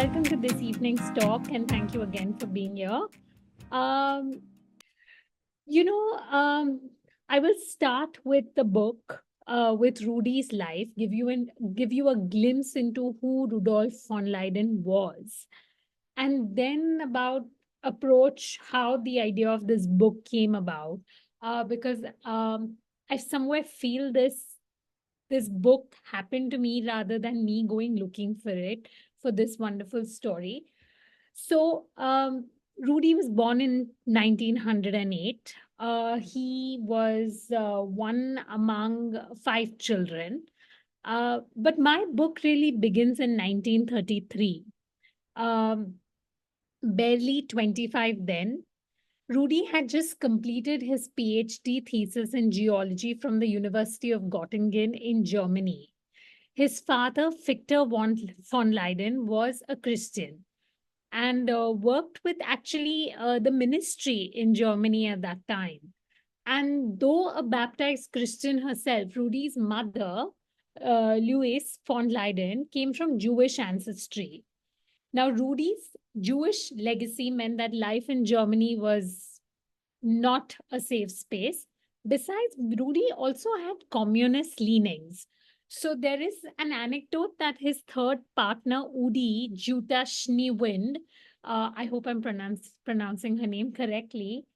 welcome to this evening's talk, and thank you again for being here. Um, you know, I will start with the book, with Rudi's life, give you a glimpse into who Rudolf von Leyden was, and then about approach how the idea of this book came about. Because I somewhere feel this book happened to me rather than me going looking for it for this wonderful story. So, Rudi was born in 1908. He was one among five children. But my book really begins in 1933. Um, Barely 25 then. Rudi had just completed his PhD thesis in geology from the University of Göttingen in Germany. His father, von Leyden, was a Christian and worked with actually the ministry in Germany at that time. And though a baptized Christian herself, Rudi's mother, Louise von Leyden, came from Jewish ancestry. Now, Rudi's Jewish legacy meant that life in Germany was not a safe space. Besides, Rudi also had communist leanings. So there is an anecdote that his third partner, Udi Jutta Schneewind, I hope I'm pronouncing her name correctly,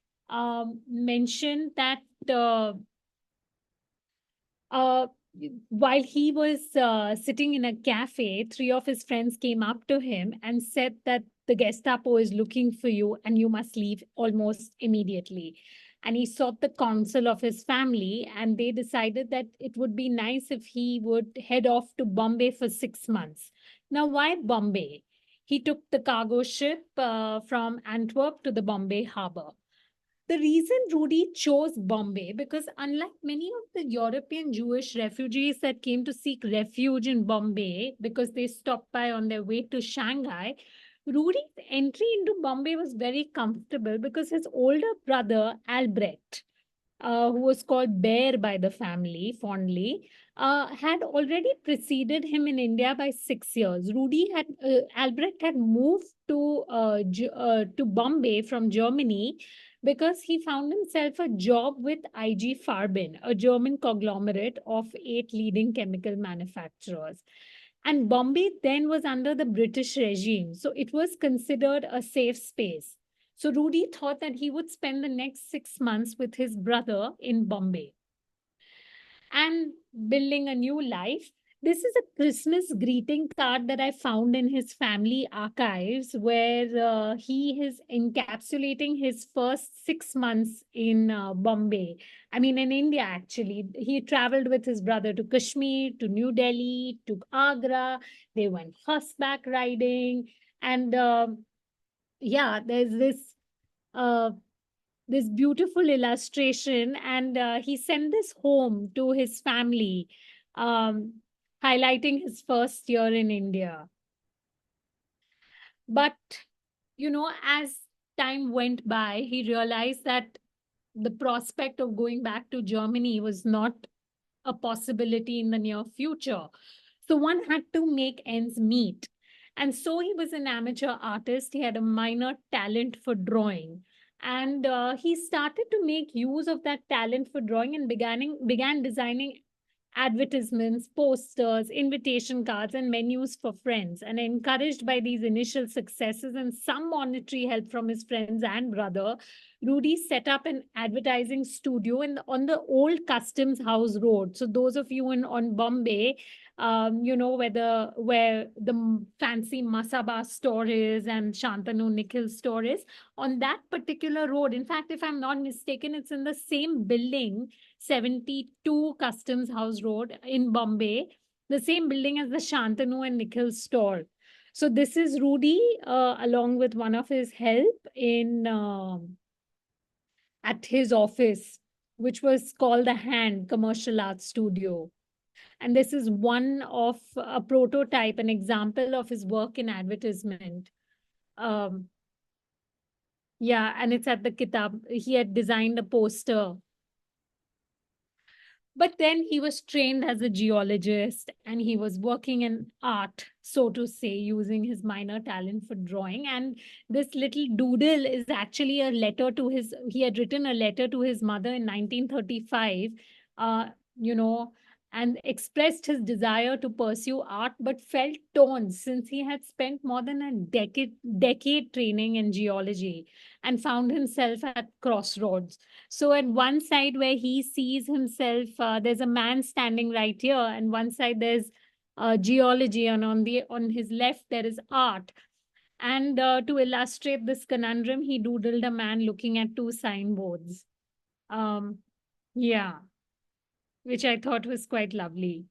mentioned that uh, uh, while he was sitting in a cafe, three of his friends came up to him and said that the Gestapo is looking for you and you must leave almost immediately. And he sought the counsel of his family, and they decided that it would be nice if he would head off to Bombay for 6 months. Now, why Bombay? He took the cargo ship from Antwerp to the Bombay harbor. The reason Rudi chose Bombay, because unlike many of the European Jewish refugees that came to seek refuge in Bombay because they stopped by on their way to Shanghai, Rudi's entry into Bombay was very comfortable because his older brother, Albrecht, who was called Bear by the family fondly, had already preceded him in India by 6 years. Albrecht had moved to Bombay from Germany because he found himself a job with IG Farben, a German conglomerate of 8 leading chemical manufacturers. And Bombay then was under the British regime, so it was considered a safe space. So Rudi thought that he would spend the next 6 months with his brother in Bombay and building a new life. This is a Christmas greeting card that I found in his family archives, where he is encapsulating his first 6 months in Bombay. I mean, in India, actually. He traveled with his brother to Kashmir, to New Delhi, to Agra. They went horseback riding. And yeah, there's uh, this beautiful illustration, and he sent this home to his family, um, highlighting his first year in India. But as time went by, he realized that the prospect of going back to Germany was not a possibility in the near future. So one had to make ends meet. And so he was an amateur artist. He had a minor talent for drawing. And he started to make use of that talent for drawing and began designing advertisements, posters, invitation cards, and menus for friends. And encouraged by these initial successes and some monetary help from his friends and brother, Rudi set up an advertising studio on the old Customs House Road. So those of you in on Bombay, where the fancy Masaba store is and Shantanu Nikhil store is, on that particular road. In fact, if I'm not mistaken, it's in the same building, 72 Customs House Road in Bombay, the same building as the Shantanu and Nikhil store. So this is Rudi, along with one of his help in at his office, which was called the Hand Commercial Art Studio. And this is one of a prototype, an example of his work in advertisement. Um, yeah, and it's at the Kitab. He had designed a poster. But then he was trained as a geologist and he was working in art, so to say, using his minor talent for drawing. And this little doodle is actually a letter to he had written a letter to his mother in 1935, uh, you know, and expressed his desire to pursue art, but felt torn since he had spent more than a decade training in geology and found himself at crossroads. So at one side where he sees himself, there's a man standing right here, and one side there's geology, and on his left there is art. And to illustrate this conundrum, he doodled a man looking at two signboards. Um, yeah, which I thought was quite lovely.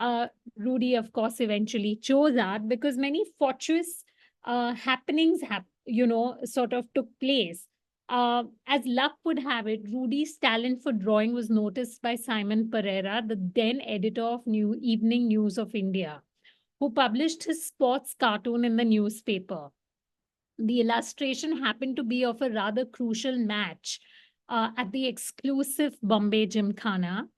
uh, Rudi, of course, eventually chose art because many fortuitous happenings sort of took place. As luck would have it, Rudi's talent for drawing was noticed by Simon Pereira, the then editor of Evening News of India, who published his sports cartoon in the newspaper. The illustration happened to be of a rather crucial match at the exclusive Bombay Gymkhana,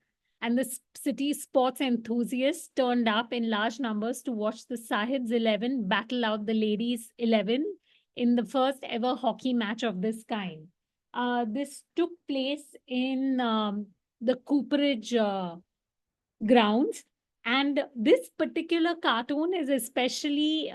and the city sports enthusiasts turned up in large numbers to watch the Sahibs 11 battle out the ladies 11 in the first ever hockey match of this kind. This took place in the Cooperage grounds. And this particular cartoon is especially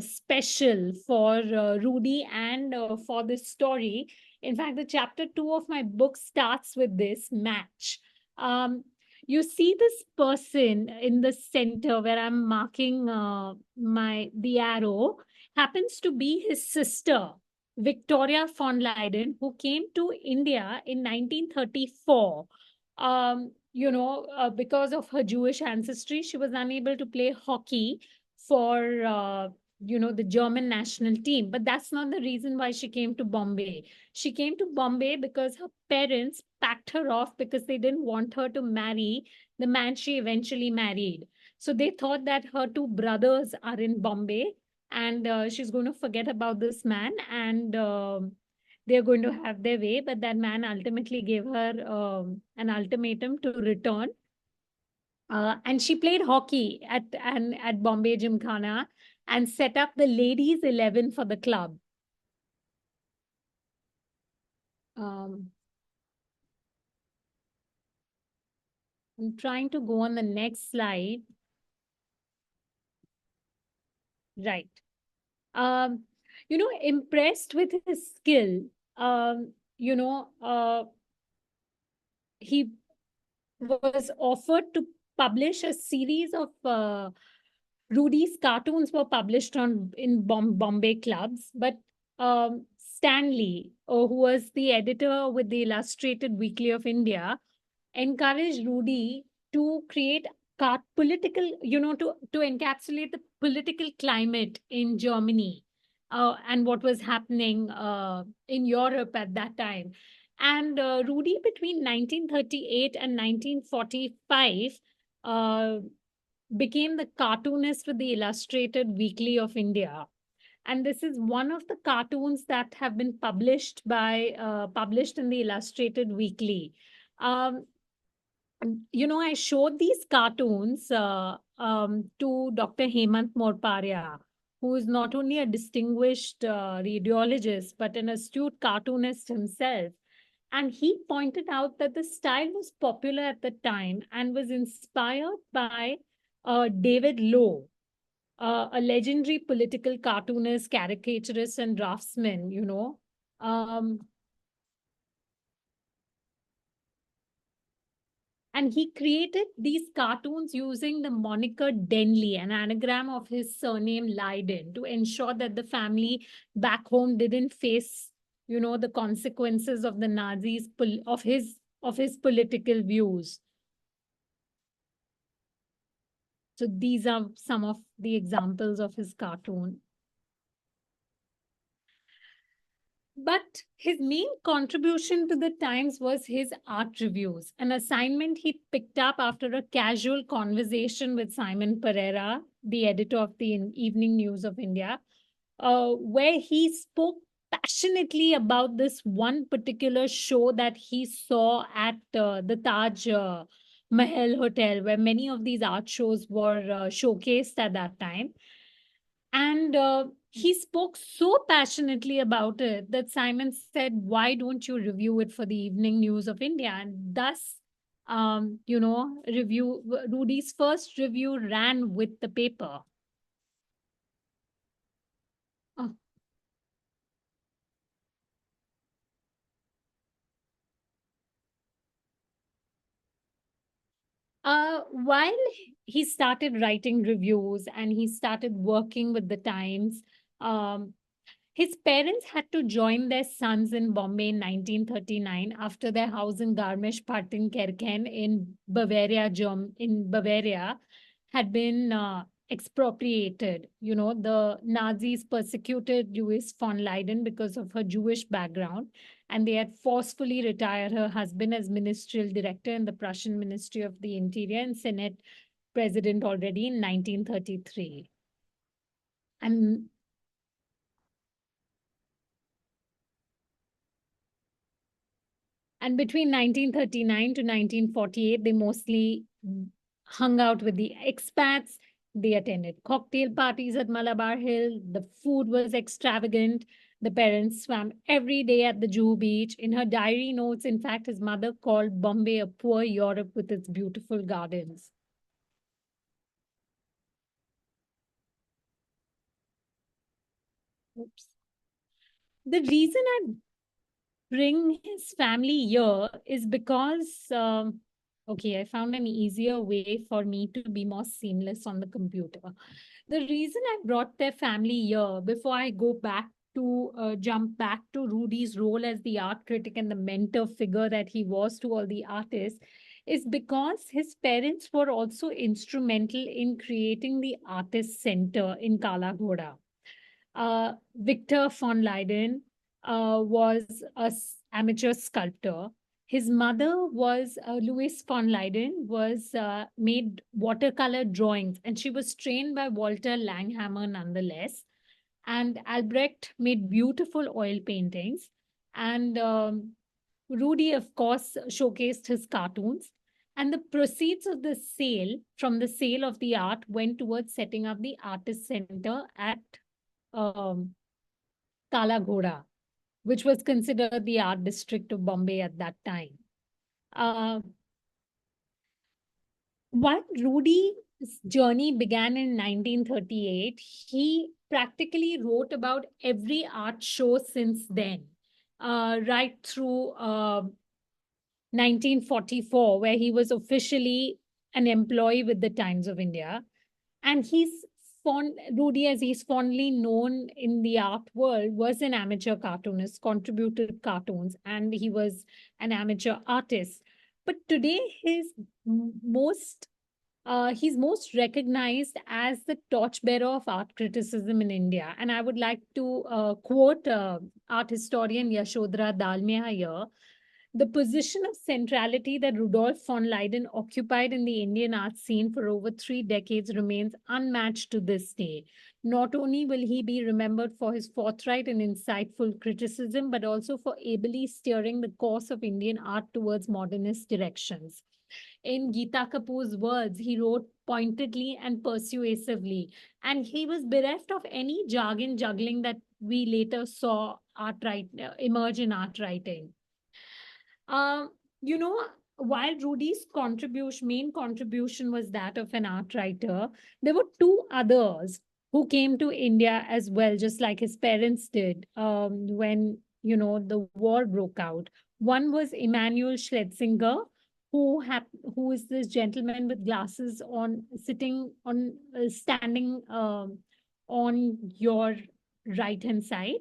special for Rudi and for this story. In fact, the chapter 2 of my book starts with this match. Um, you see this person in the center where I'm marking the arrow happens to be his sister, Victoria von Leyden, who came to India in 1934. Because of her Jewish ancestry, she was unable to play hockey for, the German national team. But that's not the reason why she came to Bombay. She came to Bombay because her parents packed her off because they didn't want her to marry the man she eventually married. So they thought that her two brothers are in Bombay and she's going to forget about this man and they're going to have their way. But that man ultimately gave her an ultimatum to return. And she played hockey at Bombay Gymkhana and set up the ladies 11 for the club. Um, I'm trying to go on the next slide. Right. Um, impressed with his skill, um, you know, uh, he was offered to publish a series of Rudy's cartoons were published in Bombay clubs, but Stanley, who was the editor with the Illustrated Weekly of India, encouraged Rudi to create political, to encapsulate the political climate in Germany and what was happening in Europe at that time. And Rudi, between 1938 and 1945, uh, became the cartoonist with the Illustrated Weekly of India. And this is one of the cartoons that have been published in the Illustrated Weekly. Um, I showed these cartoons to Dr. Hemant Morparia, who is not only a distinguished radiologist, but an astute cartoonist himself. And he pointed out that the style was popular at the time and was inspired by David Lowe, a legendary political cartoonist, caricaturist, and draftsman, Um, and he created these cartoons using the moniker Denley, an anagram of his surname Leyden, to ensure that the family back home didn't face, the consequences of the Nazis of his political views. So these are some of the examples of his cartoon. But his main contribution to the Times was his art reviews, an assignment he picked up after a casual conversation with Simon Pereira, the editor of the Evening News of India, where he spoke passionately about this one particular show that he saw at the Taj Mahal Hotel, where many of these art shows were showcased at that time. And he spoke so passionately about it that Simon said, "Why don't you review it for the Evening News of India?" And thus, Rudy's first review ran with the paper. Oh. While he started writing reviews and he started working with the Times, um, his parents had to join their sons in Bombay in 1939 after their house in Garmisch-Partenkirchen in Bavaria had been expropriated. You know, the Nazis persecuted Louise von Leyden because of her Jewish background, and they had forcefully retired her husband as ministerial director in the Prussian Ministry of the Interior and Senate president already in 1933. And And between 1939 to 1948, they mostly hung out with the expats. They attended cocktail parties at Malabar Hill. The food was extravagant. The parents swam every day at the Juhu beach. In her diary notes, in fact, his mother called Bombay a poor Europe with its beautiful gardens. Oops. The reason I bring his family here is because, okay, I found an easier way for me to be more seamless on the computer. The reason I brought their family here before I go back to jump back to Rudy's role as the art critic and the mentor figure that he was to all the artists is because his parents were also instrumental in creating the artist center in Kala Ghoda. Victor von Leyden was an amateur sculptor. His mother was Louise von Leyden, was made watercolor drawings, and she was trained by Walter Langhammer nonetheless. And Albrecht made beautiful oil paintings. And Rudi, of course, showcased his cartoons. And the proceeds of the sale, from the sale of the art, went towards setting up the artist center at um, Kala Ghoda, which was considered the art district of Bombay at that time. Uh, While Rudy's journey began in 1938, he practically wrote about every art show since then, right through 1944, where he was officially an employee with the Times of India. And Rudi, as he's fondly known in the art world, was an amateur cartoonist, contributed cartoons, and he was an amateur artist. But today, he's most recognized as the torchbearer of art criticism in India. And I would like to quote art historian Yashodhara Dalmia here. The position of centrality that Rudolf von Leyden occupied in the Indian art scene for over 3 decades remains unmatched to this day. Not only will he be remembered for his forthright and insightful criticism, but also for ably steering the course of Indian art towards modernist directions. In Geeta Kapoor's words, he wrote pointedly and persuasively, and he was bereft of any jargon juggling that we later saw emerge in art writing. Um, you know, while Rudy's main contribution was that of an art writer, there were two others who came to India as well, just like his parents did when, the war broke out. One was Emanuel Schletzinger, who is this gentleman with glasses on, standing on your right hand side,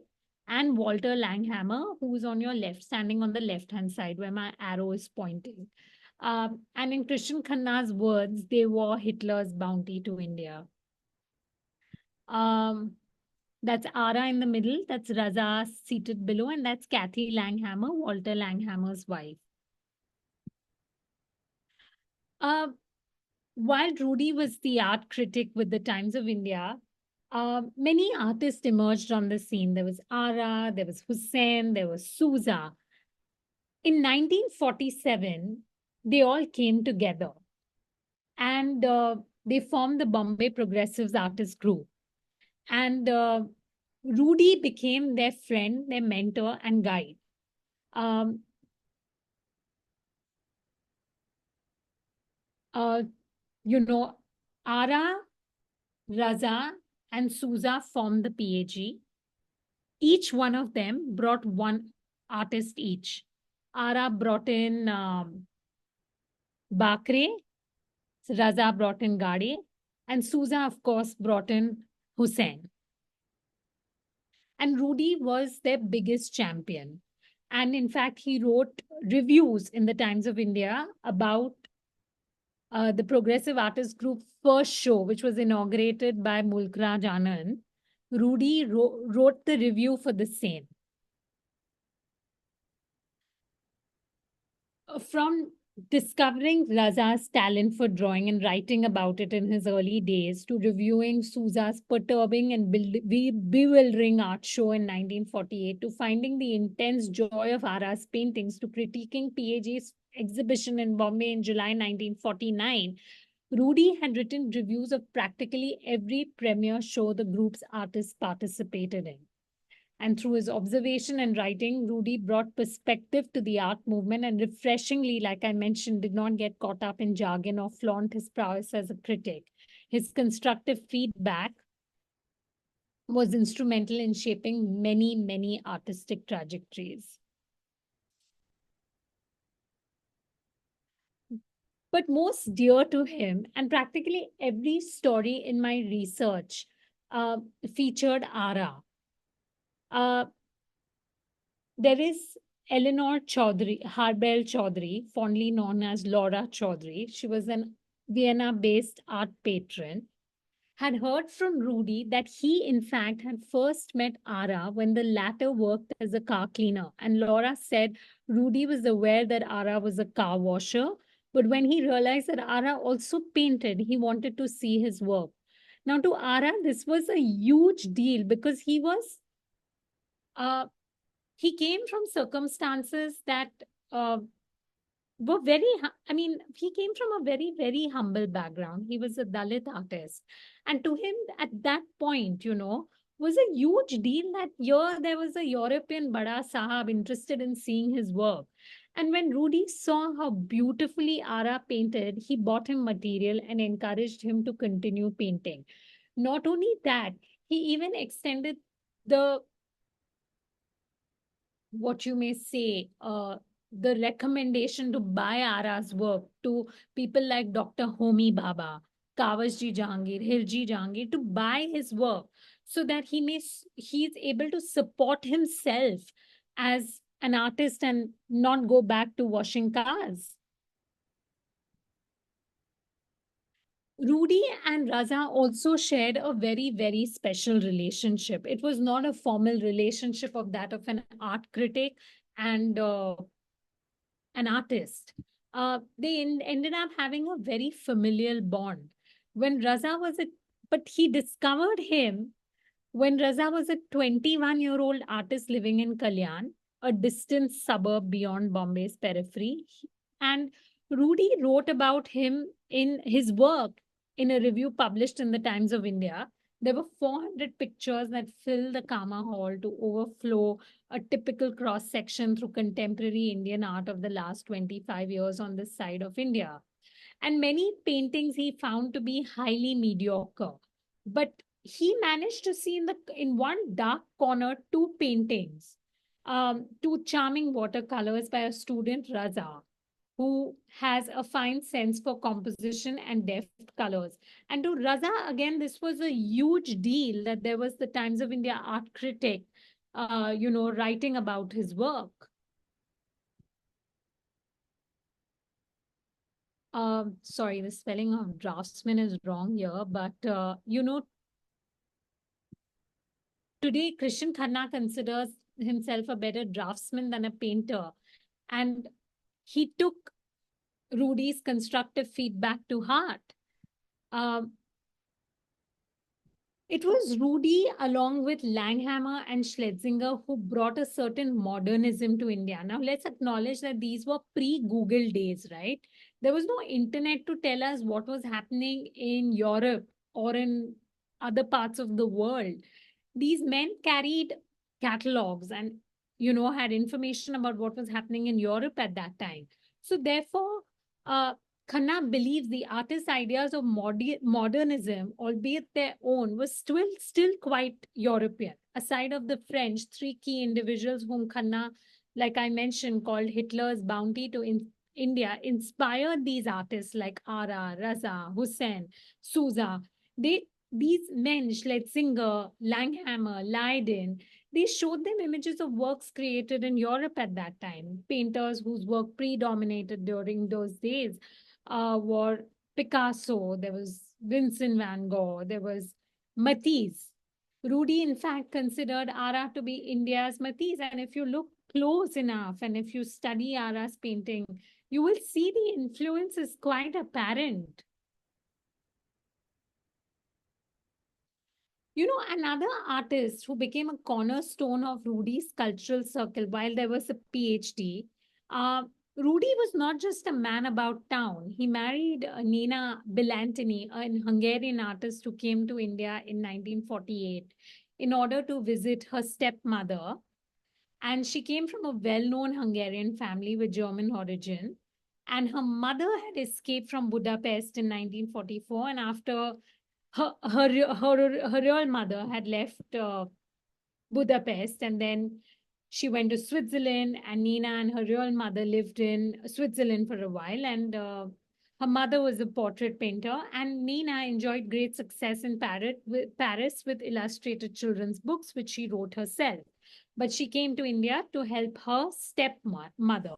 and Walter Langhammer, who's on your left, standing on the left hand side where my arrow is pointing. And in Christian Khanna's words, they were Hitler's bounty to India. Um, that's Ara in the middle, that's Raza seated below, and that's Kathy Langhammer, Walter Langhammer's wife. Uh, while Rudi was the art critic with the Times of India, many artists emerged on the scene. There was Ara, there was Husain, there was Souza. In 1947, they all came together and they formed the Bombay Progressive Artists Group. And Rudi became their friend, their mentor, and guide. Um, uh, you know, Ara, Raza, and Souza formed the PAG. Each one of them brought one artist each. Ara brought in Bakre, Raza brought in Gade, and Souza, of course, brought in Husain. And Rudi was their biggest champion. And in fact, he wrote reviews in the Times of India about the Progressive Artists Group first show, which was inaugurated by Mulkraj Anand. Rudi wrote the review for the same. From discovering Raza's talent for drawing and writing about it in his early days to reviewing Souza's perturbing and bewildering art show in 1948 to finding the intense joy of Ara's paintings to critiquing PAG's exhibition in Bombay in July 1949, Rudi had written reviews of practically every premiere show the group's artists participated in. And through his observation and writing, Rudi brought perspective to the art movement and refreshingly, like I mentioned, did not get caught up in jargon or flaunt his prowess as a critic. His constructive feedback was instrumental in shaping many, many artistic trajectories. But most dear to him, and practically every story in my research featured Ara. There is Eleanor Chaudhary, Harbel Chaudhary, fondly known as Laura Chaudhary. She was an Vienna-based art patron, had heard from Rudi that he, in fact, had first met Ara when the latter worked as a car cleaner. And Laura said Rudi was aware that Ara was a car washer, but when he realized that Ara also painted, he wanted to see his work. Now, to Ara, this was a huge deal because he came from circumstances that uh, were very, I mean, he came from a very, very humble background. He was a Dalit artist. And to him, at that point, was a huge deal that here there was a European Bada Sahab interested in seeing his work. And when Rudi saw how beautifully Ara painted, he bought him material and encouraged him to continue painting. Not only that, he even extended the what you may say, the recommendation to buy Ara's work to people like Dr. Homi Bhabha, Kawasji Jahangir, Hirji Jahangir to buy his work so that he is able to support himself as an artist and not go back to washing cars. Rudi and Raza also shared a very, very special relationship. It was not a formal relationship of that of an art critic and an artist. They ended up having a very familial bond. When Raza was a, but he discovered him when Raza was a 21-year-old artist living in Kalyan, a distant suburb beyond Bombay's periphery. And Rudi wrote about him in his work in a review published in the Times of India. There were 400 pictures that filled the Kama Hall to overflow a typical cross section through contemporary Indian art of the last 25 years on this side of India. And many paintings he found to be highly mediocre. But he managed to see in one dark corner two paintings, two charming watercolors by a student, Raza, who has a fine sense for composition and deft colors. And to Raza, again, this was a huge deal that there was the Times of India art critic, writing about his work. Sorry, the spelling of draftsman is wrong here, but today Christian Khanna considers himself a better draftsman than a painter, and he took Rudi's constructive feedback to heart. Um, It was Rudi, along with Langhammer and Schlesinger, who brought a certain modernism to India. Now, let's acknowledge that these were pre Google days, right? There was no internet to tell us what was happening in Europe or in other parts of the world. These men carried catalogs and, had information about what was happening in Europe at that time. So, therefore, uh, Khanna believes the artist's ideas of modernism, albeit their own, was still quite European. Aside of the French, three key individuals whom Khanna, like I mentioned, called Hitler's bounty to India, inspired these artists like Ara, Raza, Husain, Souza. They These men, Schlesinger, Langhammer, Leyden, they showed them images of works created in Europe at that time, painters whose work predominated during those days were Picasso, there was Vincent van Gogh, there was Matisse. Rudi, in fact, considered Ara to be India's Matisse. And if you look close enough and if you study Ara's painting, you will see the influence is quite apparent. Another artist who became a cornerstone of Rudi's cultural circle while there was a PhD, uh, Rudi was not just a man about town. He married Nina Bilantini, a Hungarian artist who came to India in 1948 in order to visit her stepmother. And she came from a well known Hungarian family with German origin. And her mother had escaped from Budapest in 1944. And after her real mother had left Budapest, and then she went to Switzerland, and Nina and her real mother lived in Switzerland for a while. And her mother was a portrait painter, and Nina enjoyed great success in Paris with illustrated children's books, which she wrote herself. But she came to India to help her stepmother.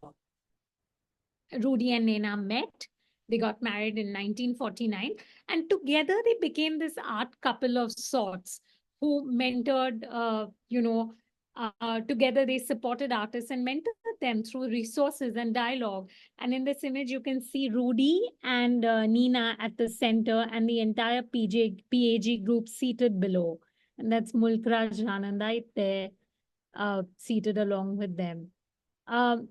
Rudi and Nena met. They got married in 1949, and together they became this art couple of sorts who mentored, together they supported artists and mentored them through resources and dialogue. And in this image, you can see Rudi and Nina at the center and the entire PAG group seated below. And that's Mulkraj Ranandait there, seated along with them. Um,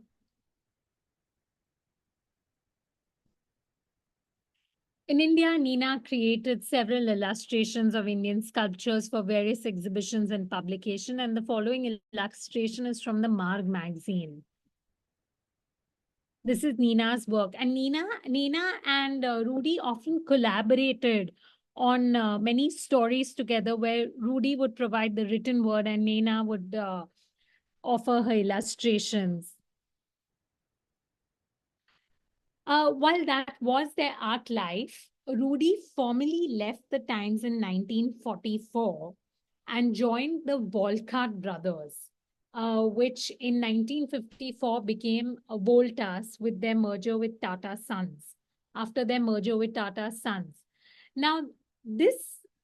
In India, Nina created several illustrations of Indian sculptures for various exhibitions and publication, and the following illustration is from the Marg magazine. This is Nina's work, and Nina and Rudi often collaborated on many stories together, where Rudi would provide the written word and Nina would offer her illustrations. While that was their art life, Rudi formally left the Times in 1944 and joined the Volkart brothers, which in 1954 became Voltas with their merger with Tata Sons. After their merger with Tata Sons. Now, this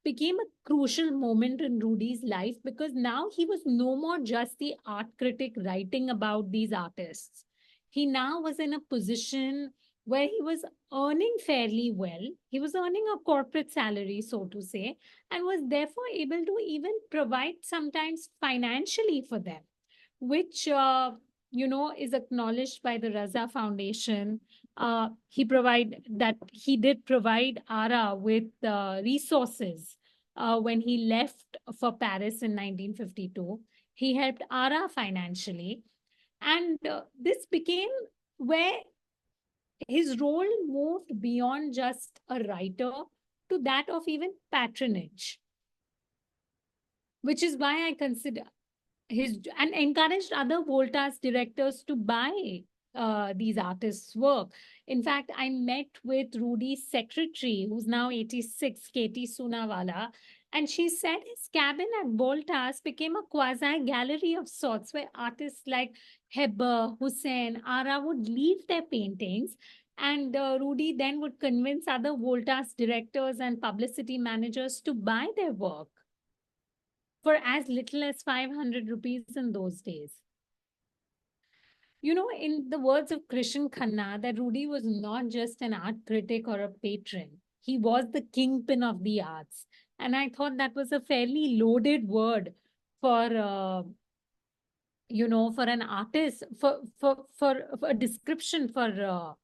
became a crucial moment in Rudi's life because now he was no more just the art critic writing about these artists. He now was in a position where he was earning fairly well. He was earning a corporate salary, so to say, and was therefore able to even provide sometimes financially for them, which is acknowledged by the Raza Foundation. He did provide Ara with resources when he left for Paris in 1952. He helped Ara financially, and this became where his role moved beyond just a writer to that of even patronage, which is why I consider his and encouraged other Volta's directors to buy these artists' work. In fact, I met with Rudi's secretary, who's now 86, Katie Sunawala, and she said his cabin at Volta's became a quasi gallery of sorts where artists like Heber, Hussein, Ara would leave their paintings. And Rudi then would convince other Volta's directors and publicity managers to buy their work for as little as 500 rupees in those days. In the words of Krishan Khanna, that Rudi was not just an art critic or a patron. He was the kingpin of the arts. And I thought that was a fairly loaded word for, for an artist, for a description for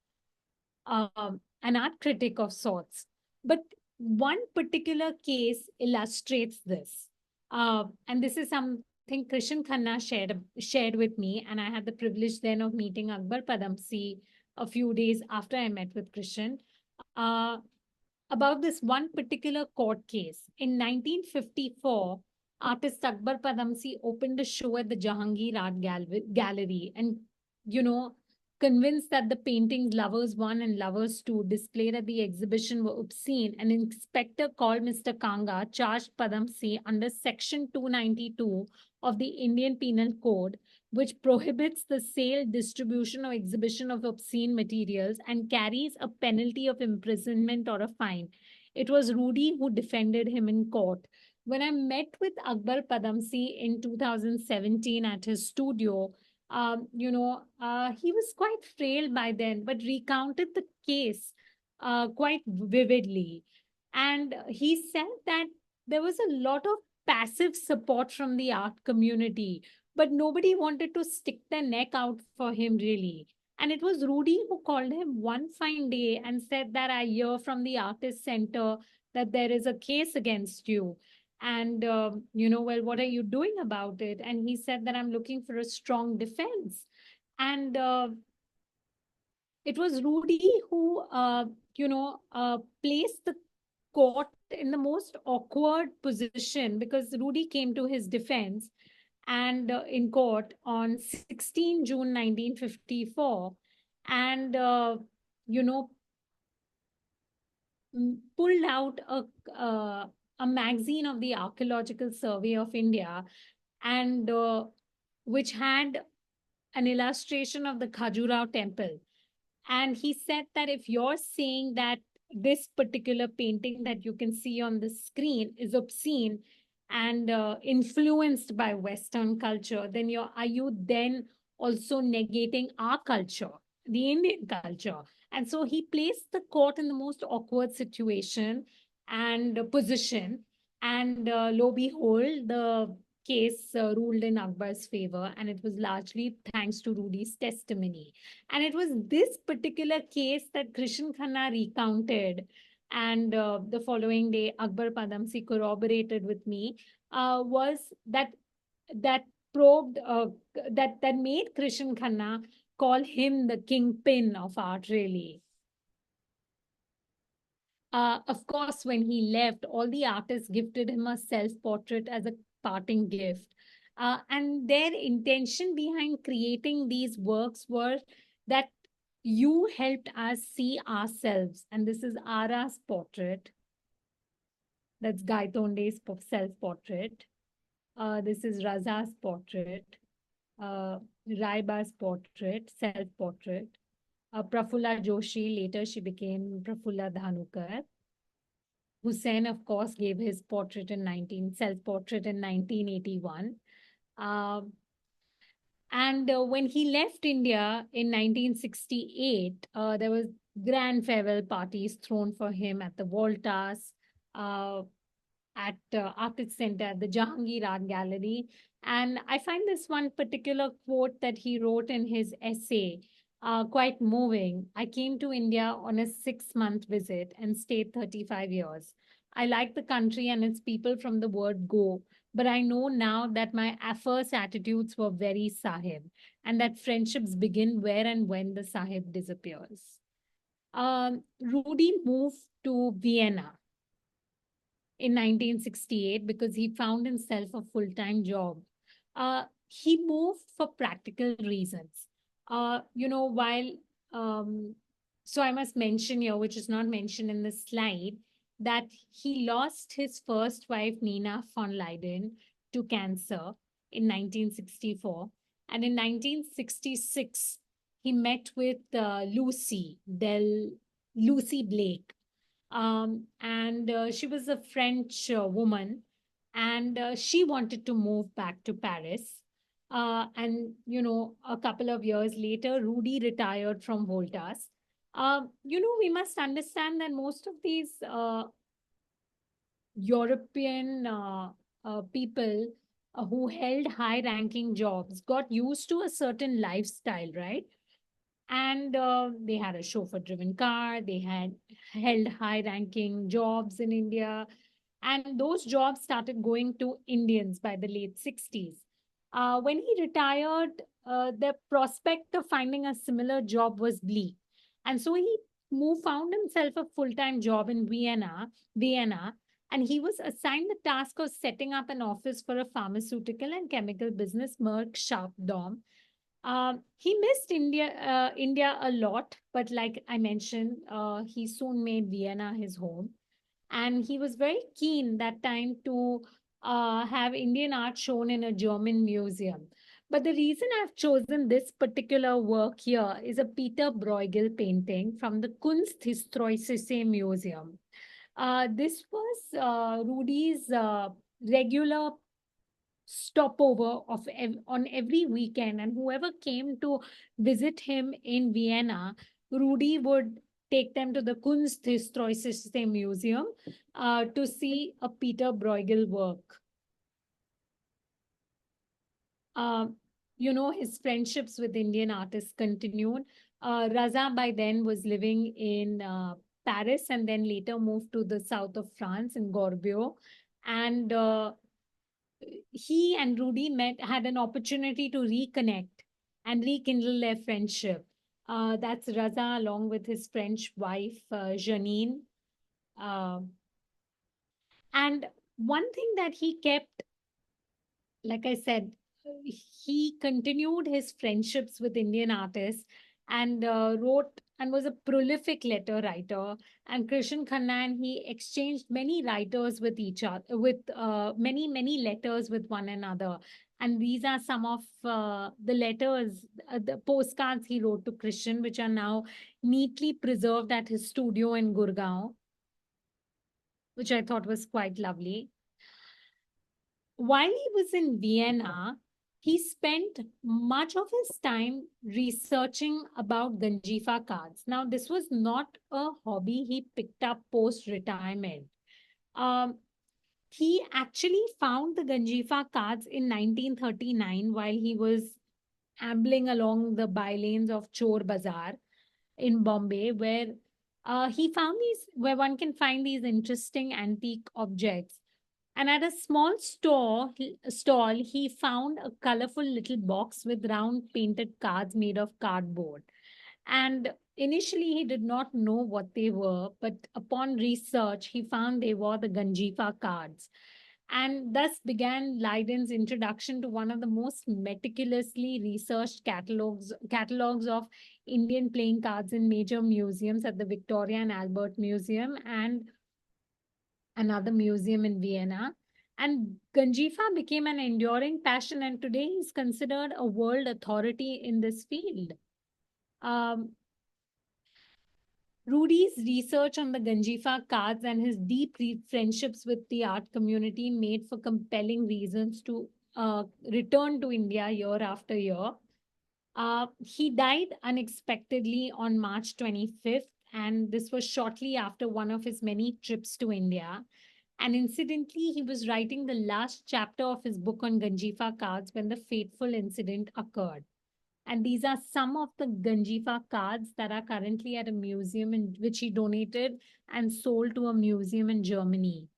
an art critic of sorts. But one particular case illustrates this. And this is something Krishan Khanna shared with me. And I had the privilege then of meeting Akbar Padamsi a few days after I met with Krishan. Uh, about this one particular court case. In 1954, artist Akbar Padamsi opened a show at the Jahangir Art Gallery and, you know, convinced that the paintings Lovers 1 and Lovers 2 displayed at the exhibition were obscene. An inspector called Mr. Kanga charged Padamsi under Section 292 of the Indian Penal Code, which prohibits the sale, distribution, or exhibition of obscene materials and carries a penalty of imprisonment or a fine. It was Rudi who defended him in court. When I met with Akbar Padamsi in 2017 at his studio, he was quite frail by then, but recounted the case quite vividly. And he said that there was a lot of passive support from the art community, but nobody wanted to stick their neck out for him, really. And it was Rudi who called him one fine day and said that I hear from the artist center that there is a case against you. And, well, what are you doing about it? And he said that I'm looking for a strong defense. And it was Rudi who, placed the court in the most awkward position, because Rudi came to his defense and in court on 16 June 1954, and you know pulled out a magazine of the Archaeological Survey of India, and which had an illustration of the Khajuraho temple. And he said that if you're saying that this particular painting that you can see on the screen is obscene and influenced by Western culture, then are you then also negating our culture, the Indian culture? And so he placed the court in the most awkward situation and position. And lo behold, the case ruled in Akbar's favor, and it was largely thanks to Rudi's testimony. And it was this particular case that Krishan Khanna recounted. And the following day, Akbar Padamsi corroborated with me, was that probed, that made Krishan Khanna call him the kingpin of art, really. Of course, when he left, all the artists gifted him a self-portrait as a parting gift. And their intention behind creating these works were that you helped us see ourselves. And this is Ara's portrait. That's Gaitonde's self-portrait. This is Raza's portrait. Raiba's portrait, self-portrait. Prafulla Joshi, later she became Prafulla Dhanukar. Husain, of course, gave his self-portrait in 1981. And when he left India in 1968, there was grand farewell parties thrown for him at the Voltas, at Artist Center, at the Jahangir Art Gallery. And I find this one particular quote that he wrote in his essay quite moving. I came to India on a 6-month visit and stayed 35 years. I like the country and its people from the word go, but I know now that my first attitudes were very Sahib, and that friendships begin where and when the Sahib disappears. Rudi moved to Vienna in 1968 because he found himself a full-time job. He moved for practical reasons. While so I must mention here, which is not mentioned in the slide, that he lost his first wife, Nina von Leyden, to cancer in 1964. And in 1966, he met with Lucy Blake. And she was a French woman, and she wanted to move back to Paris. And, a couple of years later, Rudi retired from Voltas. We must understand that most of these European people who held high ranking jobs got used to a certain lifestyle, right? And they had a chauffeur driven car, they had held high ranking jobs in India, and those jobs started going to Indians by the late 60s. When he retired, the prospect of finding a similar job was bleak, and so he found himself a full-time job in Vienna, and he was assigned the task of setting up an office for a pharmaceutical and chemical business, Merck Sharp Dom. He missed India a lot, but like I mentioned, he soon made Vienna his home, and he was very keen that time to have Indian art shown in a German museum. But the reason I've chosen this particular work here is a Peter Bruegel painting from the Kunsthistorische Museum. This was Rudi's regular stopover on every weekend, and whoever came to visit him in Vienna, Rudi would take them to the Kunsthistorische Museum to see a Peter Bruegel work. Uh, his friendships with Indian artists continued. Raza by then was living in Paris and then later moved to the south of France in Gorbio. And he and Rudi had an opportunity to reconnect and rekindle their friendship. That's Raza along with his French wife, Janine. Uh, and one thing that he kept, like I said, he continued his friendships with Indian artists and wrote and was a prolific letter writer. And Krishan Khanna and he exchanged many writers with each other, with many letters with one another. And these are some of the letters, the postcards he wrote to Krishan, which are now neatly preserved at his studio in Gurgaon, which I thought was quite lovely. While he was in Vienna, he spent much of his time researching about Ganjifa cards. Now, this was not a hobby he picked up post retirement. Um, he actually found the Ganjifa cards in 1939 while he was ambling along the bylanes of Chor Bazaar in Bombay, where he found where one can find these interesting antique objects. And at a small stall, he found a colorful little box with round painted cards made of cardboard. And initially, he did not know what they were, but upon research, he found they were the Ganjifa cards. And thus began Leyden's introduction to one of the most meticulously researched catalogs of Indian playing cards in major museums at the Victoria and Albert Museum and another museum in Vienna. And Ganjifa became an enduring passion, and today he's considered a world authority in this field. Um, Rudi's research on the Ganjifa cards and his deep friendships with the art community made for compelling reasons to return to India year after year. He died unexpectedly on March 25th, and this was shortly after one of his many trips to India. And incidentally, he was writing the last chapter of his book on Ganjifa cards when the fateful incident occurred. And these are some of the Ganjifa cards that are currently at a museum in which he donated and sold to a museum in Germany.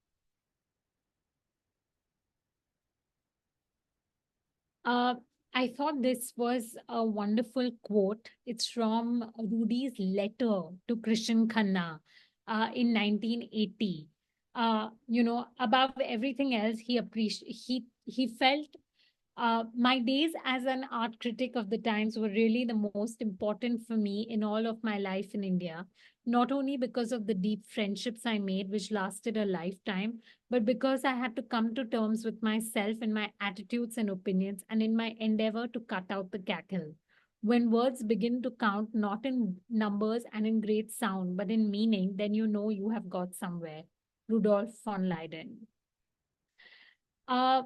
Uh, I thought this was a wonderful quote. It's from Rudi's letter to Krishan Khanna in 1980. Above everything else, he felt my days as an art critic of the Times were really the most important for me in all of my life in India, not only because of the deep friendships I made, which lasted a lifetime, but because I had to come to terms with myself and my attitudes and opinions, and in my endeavor to cut out the cackle. When words begin to count not in numbers and in great sound, but in meaning, then you know you have got somewhere. Rudolf von Leyden. Uh,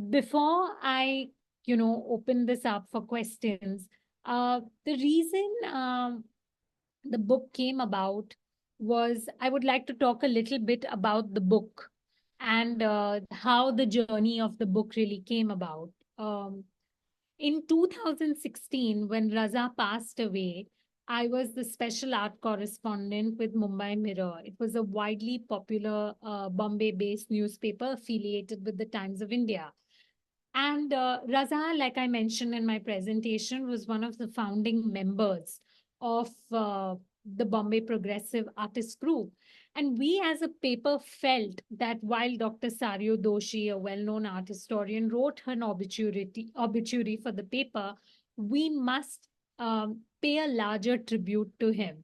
Before I, open this up for questions, the reason the book came about was I would like to talk a little bit about the book. and how the journey of the book really came about. In 2016, when Raza passed away, I was the special art correspondent with Mumbai Mirror. It was a widely popular Bombay-based newspaper affiliated with the Times of India. And Raza, like I mentioned in my presentation, was one of the founding members of the Bombay Progressive Artists Group. And we as a paper felt that while Dr. Saryo Doshi, a well-known art historian, wrote an obituary for the paper, we must pay a larger tribute to him.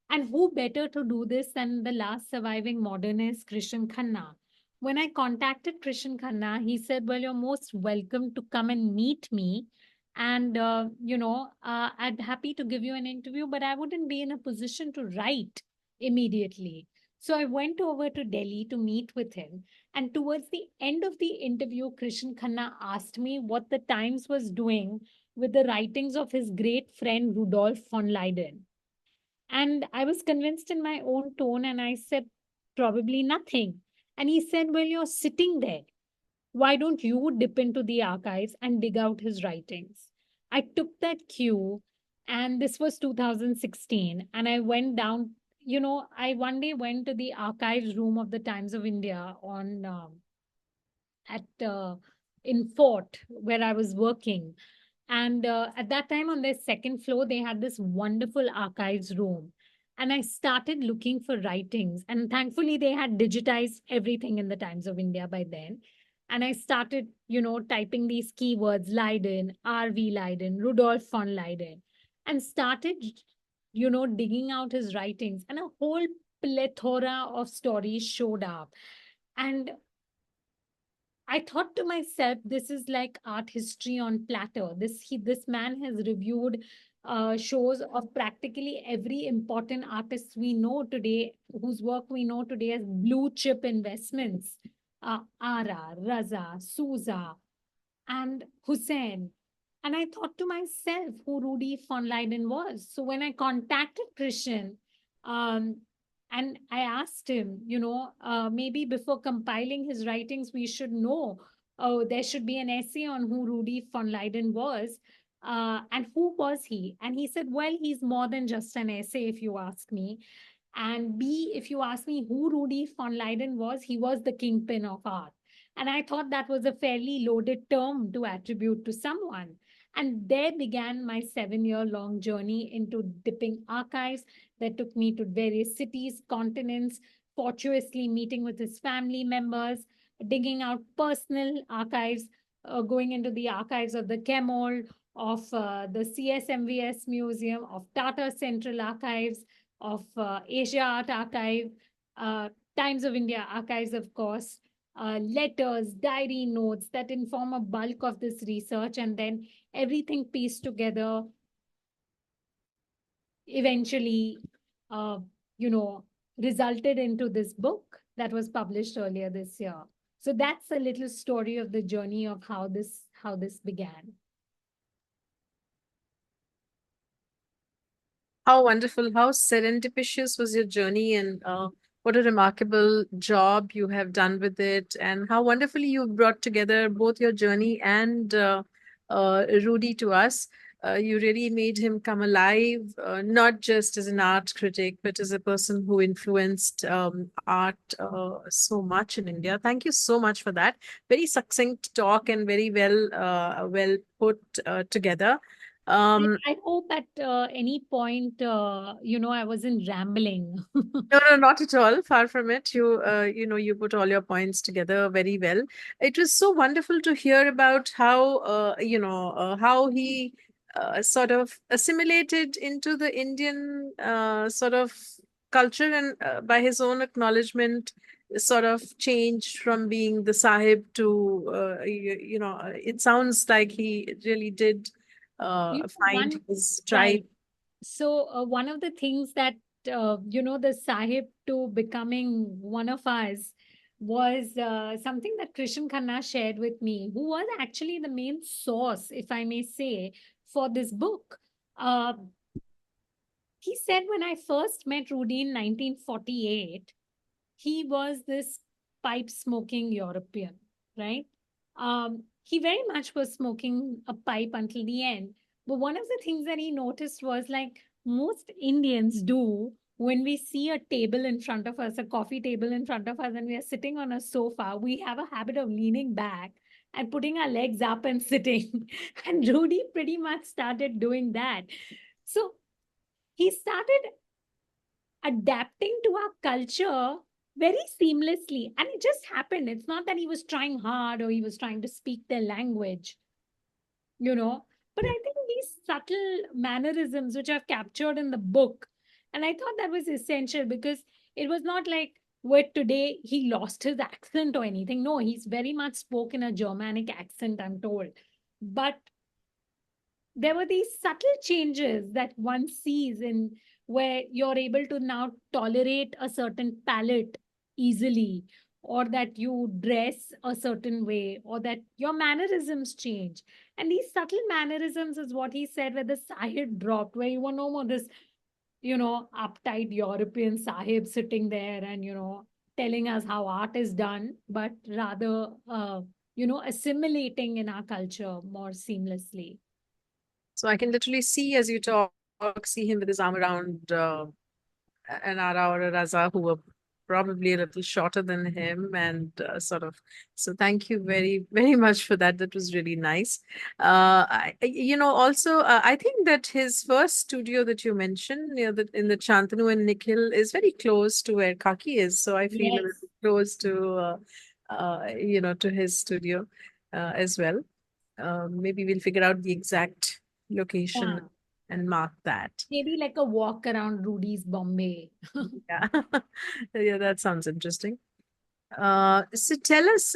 And who better to do this than the last surviving modernist, Krishan Khanna? When I contacted Krishan Khanna, he said, "Well, you're most welcome to come and meet me. And, I'd happy to give you an interview, but I wouldn't be in a position to write immediately." So I went over to Delhi to meet with him. And towards the end of the interview, Krishan Khanna asked me what the Times was doing with the writings of his great friend Rudolf von Leyden. And I was convinced in my own tone, and I said, "Probably nothing." And he said, "Well, you're sitting there. Why don't you dip into the archives and dig out his writings?" I took that cue, and this was 2016. And I went down, I one day went to the archives room of the Times of India at in Fort, where I was working. And at that time, on their second floor, they had this wonderful archives room. And I started looking for writings. And thankfully, they had digitized everything in the Times of India by then. And I started, typing these keywords: Leiden, R.V. Leiden, Rudolf von Leyden, and started, digging out his writings. And a whole plethora of stories showed up. And I thought to myself, this is like art history on platter. This man has reviewed shows of practically every important artist we know today, whose work we know today as blue chip investments. Ara, Raza, Souza, and Husain. And I thought to myself who Rudi von Leyden was. So when I contacted Christian, um, and I asked him, maybe before compiling his writings, we should know, oh, there should be an essay on who Rudi von Leyden was. And who was he? And he said, "Well, he's more than just an essay, if you ask me. And B, if you ask me who Rudi von Leyden was, he was the kingpin of art." And I thought that was a fairly loaded term to attribute to someone. And there began my 7 year long journey into dipping archives that took me to various cities, continents, fortuitously meeting with his family members, digging out personal archives, going into the archives of the Kemol, of the CSMVS Museum, of Tata Central Archives, of Asia Art Archive, Times of India Archives, of course, letters, diary notes that inform a bulk of this research, and then everything pieced together eventually, uh, you know, resulted into this book that was published earlier this year. So that's a little story of the journey of how this began. How wonderful, how serendipitous was your journey, and what a remarkable job you have done with it, and how wonderfully you brought together both your journey and Rudi to us. You really made him come alive, not just as an art critic, but as a person who influenced art so much in India. Thank you so much for that. Very succinct talk and very well put together. I hope at any point, I wasn't rambling. No, no, not at all. Far from it. You put all your points together very well. It was so wonderful to hear about how he sort of assimilated into the Indian sort of culture, and by his own acknowledgement, sort of changed from being the Sahib to, it sounds like he really did find One his tribe. right. So one of the things that the Sahib to becoming one of us was something that Krishan Khanna shared with me, who was actually the main source, if I may say, for this book. Uh, he said when I first met Rudi in 1948, he was this pipe smoking European, right? He very much was smoking a pipe until the end. But one of the things that he noticed was like most Indians do when we see a table in front of us, a coffee table in front of us, and we are sitting on a sofa, we have a habit of leaning back and putting our legs up and sitting. And Rudi pretty much started doing that. So he started adapting to our culture very seamlessly. And it just happened. It's not that he was trying hard or he was trying to speak their language, you know. But I think these subtle mannerisms, which I've captured in the book, and I thought that was essential because it was not like where today he lost his accent or anything. No, he's very much spoke in a Germanic accent, I'm told. But there were these subtle changes that one sees in where you're able to now tolerate a certain palette easily, or that you dress a certain way, or that your mannerisms change. And these subtle mannerisms is what he said, where the sahib dropped, where you were no more this, uptight European sahib sitting there and, telling us how art is done, but rather, assimilating in our culture more seamlessly. So I can literally see as you talk, see him with his arm around an Ara or a Raza who were probably a little shorter than him, and sort of. So thank you very, very much for that. That was really nice. Also, I think that his first studio that you mentioned, in the Chantanu and Nikhil, is very close to where Kaki is. So I feel a Yes. little close to his studio as well. Maybe we'll figure out the exact location Yeah. and mark that. Maybe like a walk around Rudy's Bombay. Yeah. Yeah, that sounds interesting. So tell us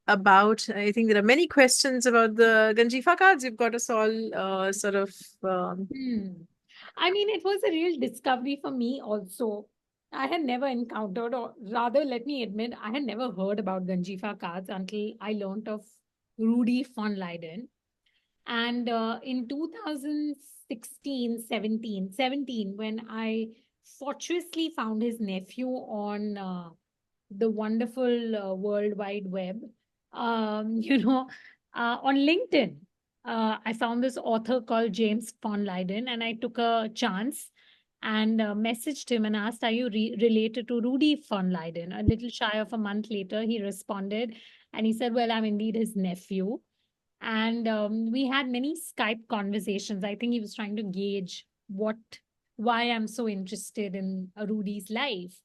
about, I think there are many questions about the Ganjifa cards. You've got us all sort of. Hmm. I mean, it was a real discovery for me also. I had never encountered, or rather, let me admit, I had never heard about Ganjifa cards until I learned of Rudi von Leyden. And in 2016, 17, when I fortuitously found his nephew on the wonderful World Wide Web, on LinkedIn. I found this author called James von Leyden, and I took a chance and messaged him and asked, "Are you related to Rudi von Leyden?" A little shy of a month later, he responded and he said, "Well, I'm indeed his nephew." And we had many Skype conversations. I think he was trying to gauge why I'm so interested in Rudi's life.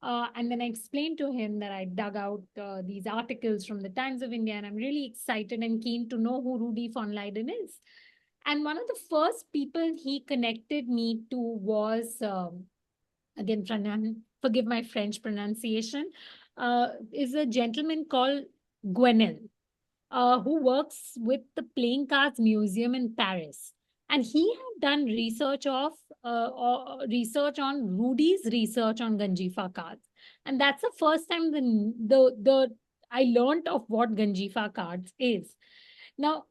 And then I explained to him that I dug out these articles from the Times of India, and I'm really excited and keen to know who Rudi von Leyden is. And one of the first people he connected me to was, again, forgive my French pronunciation, is a gentleman called Gwenel, who works with the Playing Cards Museum in Paris. And he had done research on Rudy's research on Ganjifa cards. And that's the first time the I learned of what Ganjifa cards is. Now,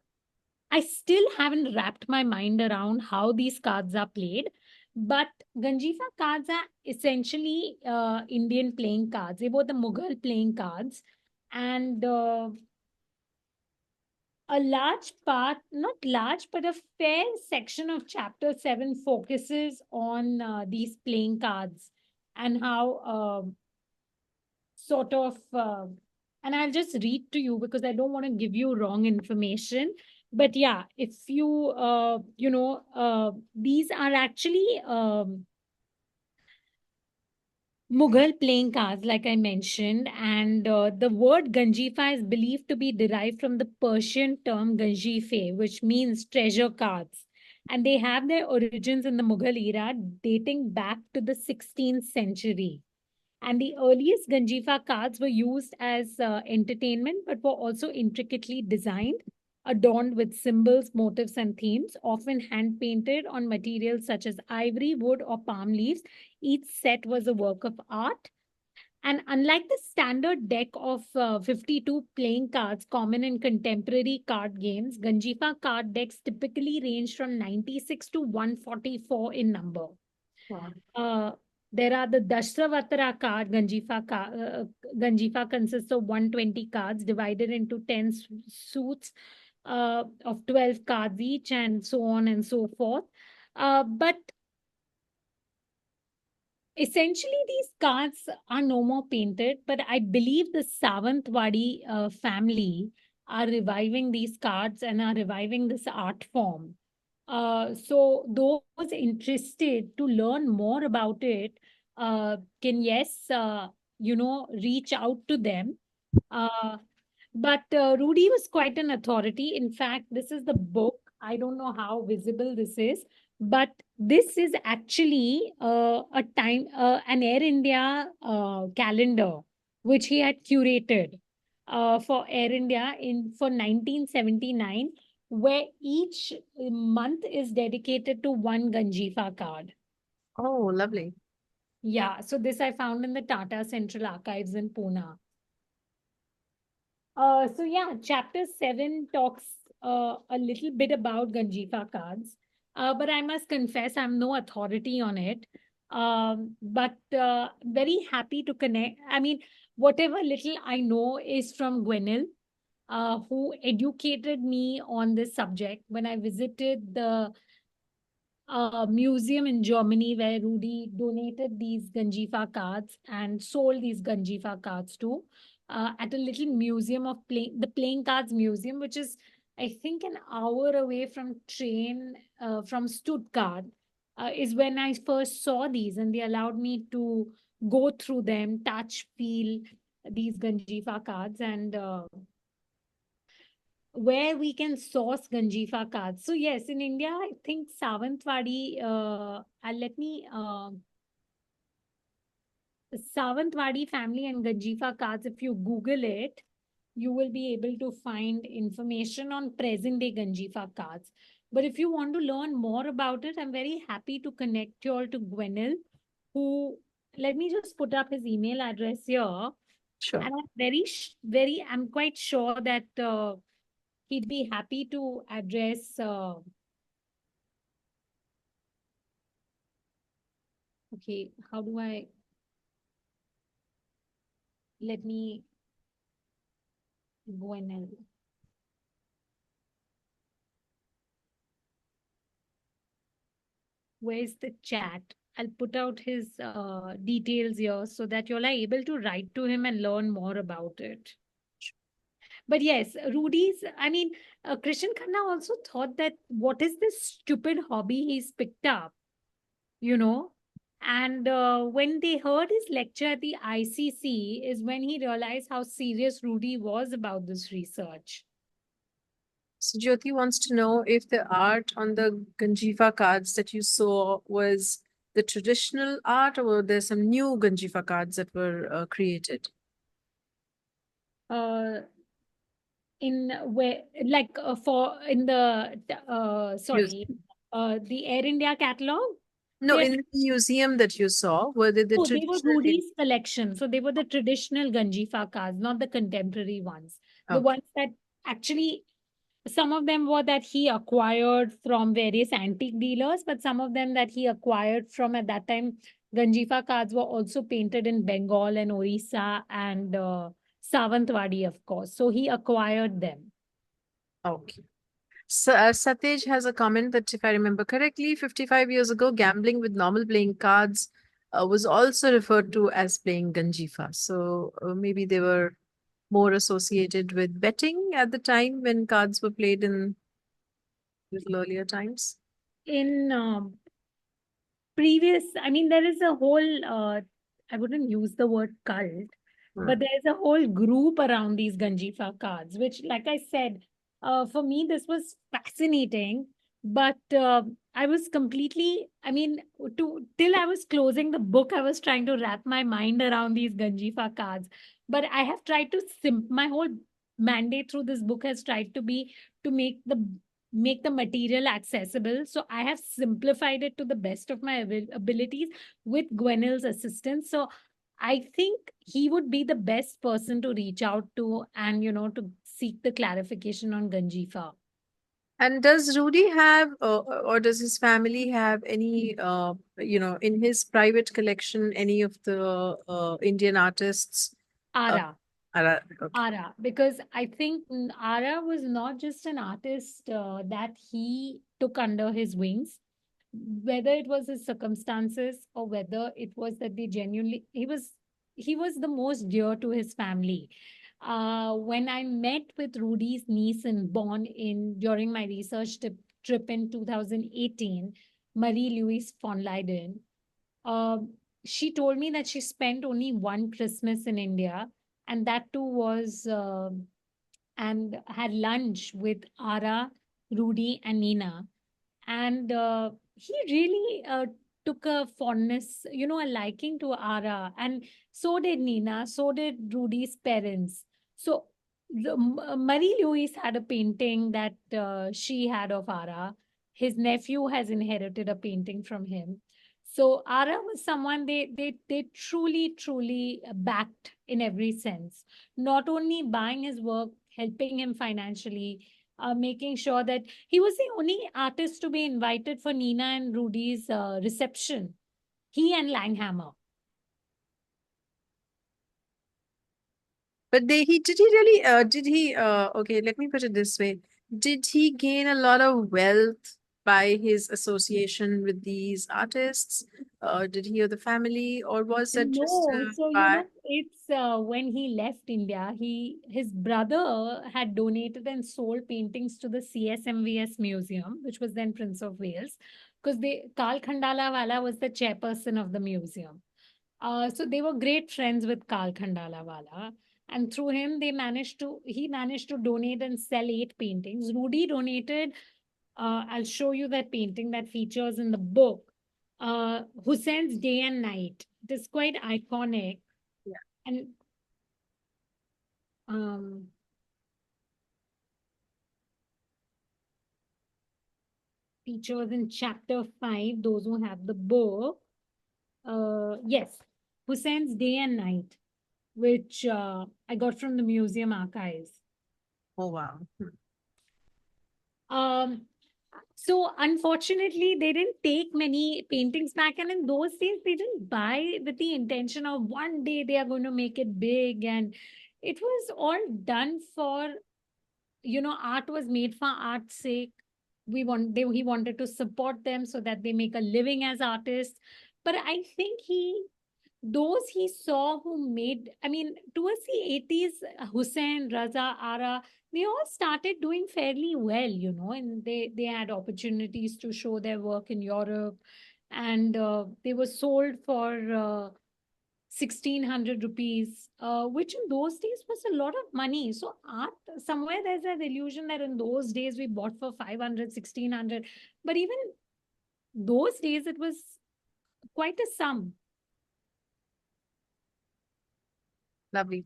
I still haven't wrapped my mind around how these cards are played, but Ganjifa cards are essentially Indian playing cards. They were the Mughal playing cards, and a large part, not large, but a fair section of chapter 7 focuses on these playing cards and how sort of, and I'll just read to you because I don't want to give you wrong information. But yeah, if you, these are actually Mughal playing cards, like I mentioned, and the word Ganjifa is believed to be derived from the Persian term Ganjife, which means treasure cards. And they have their origins in the Mughal era, dating back to the 16th century. And the earliest Ganjifa cards were used as entertainment, but were also intricately designed, adorned with symbols, motifs, and themes, often hand painted on materials such as ivory, wood, or palm leaves. Each set was a work of art. And unlike the standard deck of 52 playing cards common in contemporary card games, Ganjifa card decks typically range from 96 to 144 in number. Wow. Uh, there are the Dashravatra card, Ganjifa consists of 120 cards divided into 10 suits of 12 cards each, and so on and so forth. But essentially, these cards are no more painted, but I believe the Sawantwadi family are reviving these cards and are reviving this art form. So those interested to learn more about it can, yes, reach out to them. Uh, but Rudi was quite an authority. In fact, this is the book. I don't know how visible this is, but this is actually an Air India calendar, which he had curated for Air India in for 1979, where each month is dedicated to one Ganjifa card. Oh, lovely. Yeah, so this I found in the Tata Central Archives in Pune. So yeah, chapter 7 talks a little bit about Ganjifa cards, but I must confess I'm no authority on it. But very happy to connect. I mean, whatever little I know is from Gwenil, who educated me on this subject when I visited the museum in Germany where Rudi donated these Ganjifa cards and sold these Ganjifa cards to at a little museum of the playing cards museum, which is I think an hour away from train from Stuttgart. Is when I first saw these, and they allowed me to go through them, touch, feel these Ganjifa cards, and where we can source Ganjifa cards. So yes, in India, I think Sawantwadi, let me, Sawantwadi family and Ganjifa cards, if you Google it, you will be able to find information on present day Ganjifa cards. But if you want to learn more about it, I'm very happy to connect you all to Gwenil, who, let me just put up his email address here. Sure. And I'm I'm quite sure that he'd be happy to address. Okay, how do I? Let me go and where's the chat? I'll put out his details here so that you're able to write to him and learn more about it. But yes, Krishan Khanna also thought that what is this stupid hobby he's picked up, you know? And when they heard his lecture at the ICC, is when he realized how serious Rudi was about this research. So Jyoti wants to know if the art on the Ganjifa cards that you saw was the traditional art, or were there some new Ganjifa cards that were created? Uh, in where like for in the Yes. the Air India catalog. No, They in the museum that you saw, were they the Oh, they were traditional? Rudi's collection. So they were the traditional Ganjifa cards, not the contemporary ones. The Okay. ones that actually, some of them were that he acquired from various antique dealers, but some of them that he acquired from at that time, Ganjifa cards were also painted in Bengal and Orissa and Sawantwadi, of course. So he acquired them. Okay. So, Satej has a comment that, if I remember correctly, 55 years ago, gambling with normal playing cards was also referred to as playing Ganjifa. So, maybe they were more associated with betting at the time when cards were played in little earlier times. In previous, there is a whole, I wouldn't use the word cult, but Hmm. there's a whole group around these Ganjifa cards, which, like I said, for me, this was fascinating. But I was completely, till I was closing the book, I was trying to wrap my mind around these Ganjifa cards. But I have tried to my whole mandate through this book has tried to be to make the material accessible. So I have simplified it to the best of my abilities with Gwenel's assistance. So I think he would be the best person to reach out to and, to seek the clarification on Ganjifa. And does Rudy have, or does his family have any, in his private collection, any of the Indian artists Ara. Ara, okay. Ara, because I think Ara was not just an artist that he took under his wings, whether it was his circumstances or whether it was that they genuinely, he was the most dear to his family. When I met with Rudi's niece in Bonn during my research trip in 2018, Marie-Louise von Leyden, um, she told me that she spent only one Christmas in India, and that too was and had lunch with Ara, Rudi, and Nina. And he really took a fondness, a liking to Ara, and so did Nina, so did Rudi's parents. So Marie Louise had a painting that she had of Ara. His nephew has inherited a painting from him. So Ara was someone they truly backed in every sense, not only buying his work, helping him financially, making sure that he was the only artist to be invited for Nina and Rudy's reception. He and Langhammer. But did he really okay, let me put it this way. Did he gain a lot of wealth by his association with these artists? Did he or the family, or was it just No, so by it's when he left India, his brother had donated and sold paintings to the CSMVS Museum, which was then Prince of Wales, because Karl Khandalawala was the chairperson of the museum. So they were great friends with Karl Khandalawala. And through him, he managed to donate and sell 8 paintings. Rudi donated, I'll show you that painting that features in the book, Husain's Day and Night. It is quite iconic. yeah. And um, features in chapter 5, those who have the book. Yes, Husain's Day and Night, which I got from the museum archives. Oh wow. Um, so unfortunately, they didn't take many paintings back, and in those days, they didn't buy with the intention of one day they are going to make it big, and it was all done for, art was made for art's sake. He wanted to support them so that they make a living as artists. But I think those he saw who made, I mean, towards the 80s, Hussein, Raza, Ara, they all started doing fairly well, and they had opportunities to show their work in Europe, and they were sold for 1600 rupees, which in those days was a lot of money. So art, somewhere there's an illusion that in those days we bought for 500, 1600, but even those days it was quite a sum. Lovely.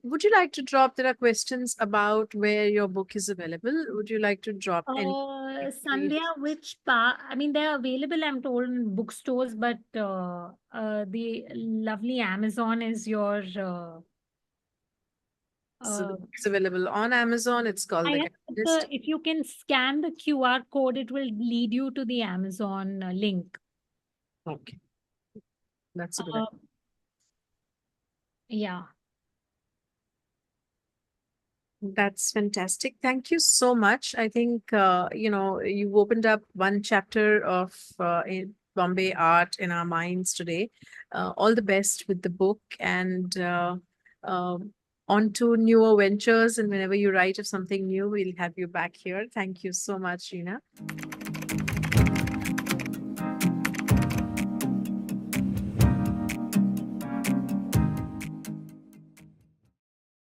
Would you like to drop? There are questions about where your book is available. Would you like to drop any? Sandhya, which part? I mean, they're available, I'm told, in bookstores, but the lovely Amazon is your. So the Uh, book is available on Amazon. It's called I The have Catalyst. if you can scan the QR code, it will lead you to the Amazon link. Okay, that's a good idea. Uh, yeah. That's fantastic. Thank you so much. I think you've opened up one chapter of Bombay art in our minds today. All the best with the book, and on to newer ventures. And whenever you write of something new, we'll have you back here. Thank you so much, Reena.